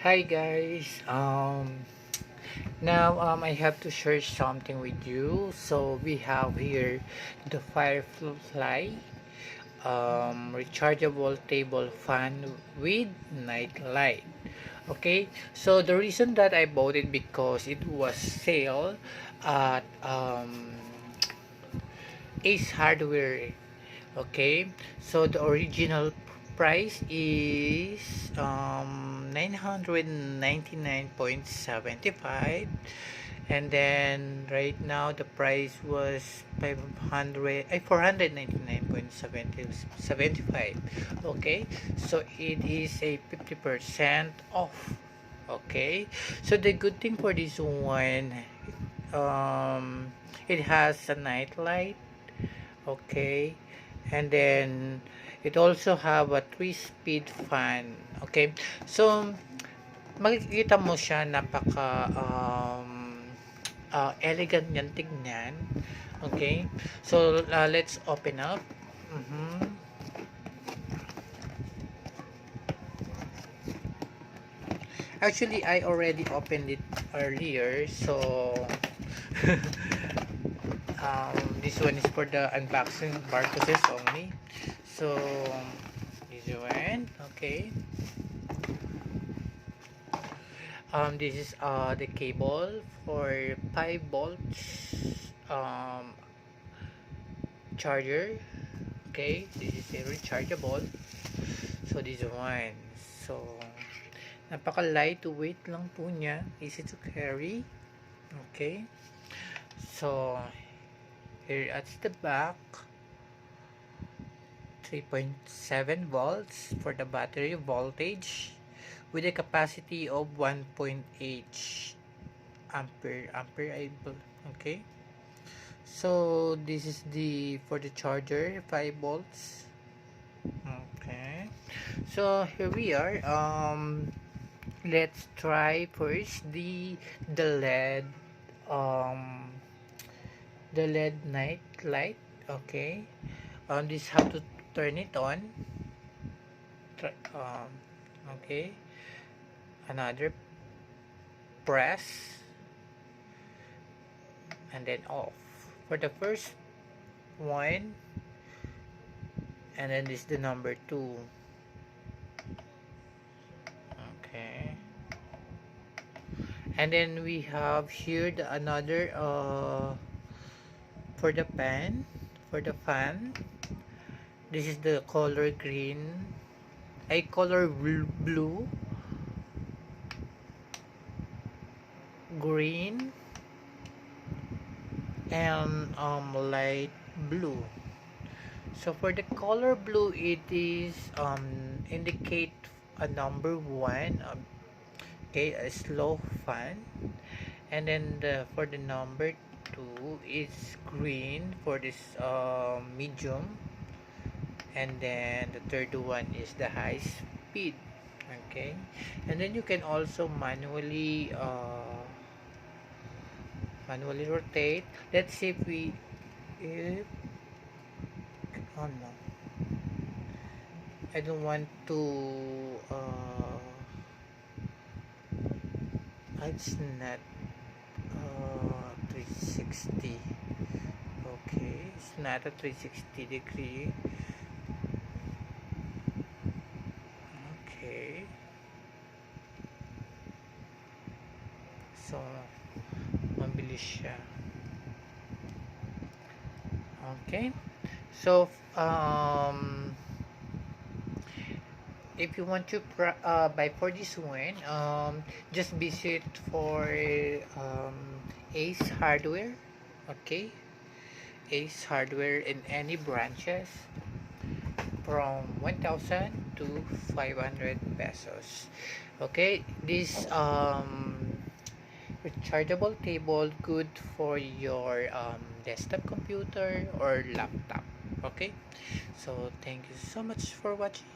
Hi guys. Now I have to share something with you. So we have here the FIREFLY rechargeable table fan with night light. Okay, so the reason that I bought it because it was sale at Ace Hardware. Okay, so the original price is 999.75, and then right now the price was 499.75. Okay, so it is a 50% off. Okay, so the good thing for this one, it has a night light. Okay, and then it also have a 3-speed fan. Okay, so makikita mo siya, napaka elegant niyan tignan. Okay, so let's open up. Actually, I already opened it earlier, so this one is for the unboxing purposes only. So this one, okay. This is the cable for 5 volts charger. Okay, this is a rechargeable. So this one, so napaka lightweight lang po niya, easy to carry. Okay, so here at the back, 3.7 volts for the battery voltage with a capacity of 1.8 ampere. Okay, so this is the for the charger, 5 volts. Okay, so here we are. Let's try first the um led night light. Okay, this how to turn it on. Try, okay, another press and then off for the first one, and then this is the number 2. Okay, and then we have here the another for the fan. This is the color green, a color blue, green, and light blue. So for the color blue, it is indicate a number 1. Okay, a slow fan, and then for the number 2 is green for this medium, and then the third one is the high speed. Okay, and then you can also manually rotate. Let's see if oh no, I don't want to it's not 360. Okay, it's not a 360 degree. Okay, so mabilis siya. Okay, so if you want to buy for this one, just visit for um, Ace Hardware. Okay, Ace Hardware in any branches from 1,000 to 500 pesos. Okay, this rechargeable table good for your desktop computer or laptop. Okay, so thank you so much for watching.